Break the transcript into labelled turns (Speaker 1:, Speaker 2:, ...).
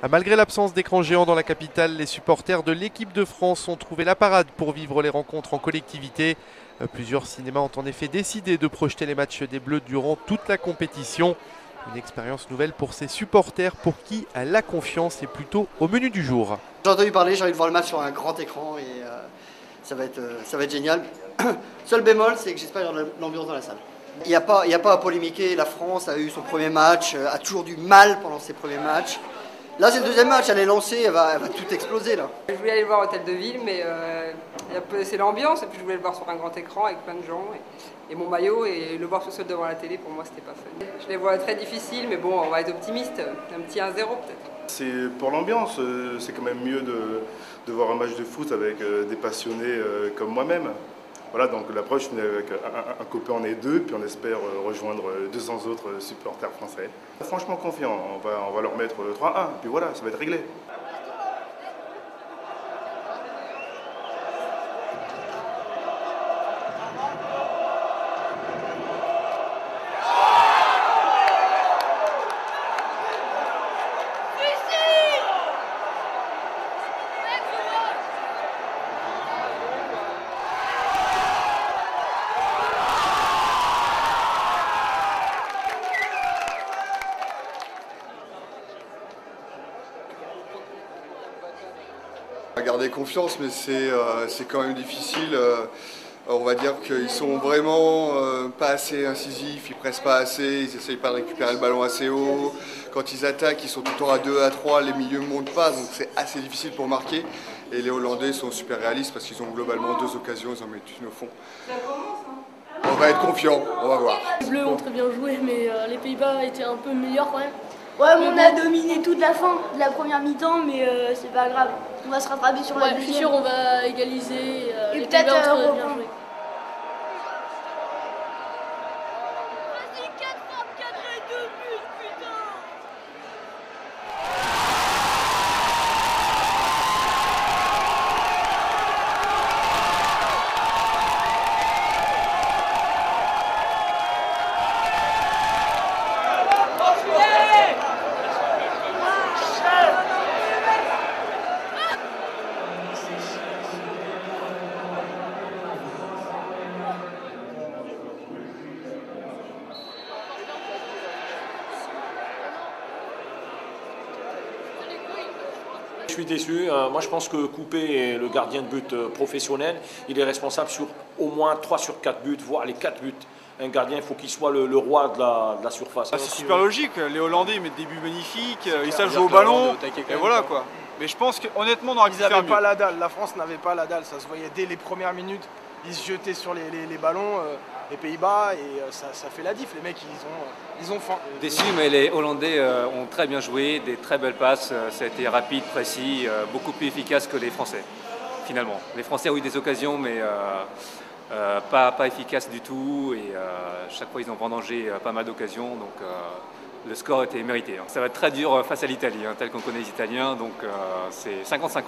Speaker 1: Malgré l'absence d'écran géant dans la capitale, les supporters de l'équipe de France ont trouvé la parade pour vivre les rencontres en collectivité. Plusieurs cinémas ont en effet décidé de projeter les matchs des Bleus durant toute la compétition. Une expérience nouvelle pour ces supporters pour qui la confiance est plutôt au menu du jour.
Speaker 2: J'ai entendu parler, j'ai envie de voir le match sur un grand écran et ça va être génial. Seul bémol, c'est que j'espère l'ambiance dans la salle. Il n'y a pas à polémiquer, la France a eu son premier match, a toujours du mal pendant ses premiers matchs. Là, c'est le deuxième match, elle est lancée, elle va tout exploser là.
Speaker 3: Je voulais aller le voir au Hôtel de Ville, mais c'est l'ambiance, et puis je voulais le voir sur un grand écran avec plein de gens, et mon maillot, et le voir tout seul devant la télé, pour moi, c'était pas fun. Je les vois très difficiles, mais bon, on va être optimiste, un petit 1-0 peut-être.
Speaker 4: C'est pour l'ambiance, c'est quand même mieux de voir un match de foot avec des passionnés comme moi-même. Voilà, donc l'approche, je venais avec un copain, on est deux, puis on espère rejoindre 200 autres supporters français. Franchement confiant, on va leur mettre 3-1, puis voilà, ça va être réglé.
Speaker 5: Garder confiance, mais c'est quand même difficile. On va dire qu'ils sont vraiment pas assez incisifs, ils pressent pas assez, ils essayent pas de récupérer le ballon assez haut. Quand ils attaquent, ils sont tout le temps à 2, à 3, les milieux ne montent pas, donc c'est assez difficile pour marquer. Et les Hollandais sont super réalistes parce qu'ils ont globalement 2 occasions, ils en mettent une au fond. On va être confiants, on va voir.
Speaker 6: Les Bleus ont très bien joué, mais les Pays-Bas étaient un peu meilleurs quand même.
Speaker 7: Ouais, mais on a dominé toute la fin de la première mi-temps, mais c'est pas grave. On va se rattraper sur la deuxième.
Speaker 6: Je suis sûr, on va égaliser.
Speaker 7: Et
Speaker 6: les
Speaker 7: peut-être
Speaker 6: Pays-Bas ont très bien
Speaker 7: reprendre.
Speaker 6: joué.
Speaker 8: Je suis déçu. Moi, je pense que Coupé est le gardien de but professionnel. Il est responsable sur au moins 3 sur 4 buts, voire les 4 buts. Un gardien, il faut qu'il soit le roi de la surface.
Speaker 9: C'est super logique. Les Hollandais ils mettent des buts magnifiques, ils savent jouer au ballon. Et voilà quoi. Mais je pense qu'honnêtement, on aurait pu faire mieux.
Speaker 10: Ils n'avaient pas la dalle. La France n'avait pas la dalle. Ça se voyait dès les premières minutes. Ils se jetaient sur les ballons, les Pays-Bas, et ça fait la diff. Les mecs, ils ont faim.
Speaker 11: Déçu, mais les Hollandais ont très bien joué, des très belles passes. Ça a été rapide, précis, beaucoup plus efficace que les Français, finalement. Les Français ont eu des occasions, mais pas efficaces du tout. Et chaque fois, ils ont vendangé pas mal d'occasions. Donc le score était mérité. Ça va être très dur face à l'Italie, tel qu'on connaît les Italiens. Donc c'est 50-50.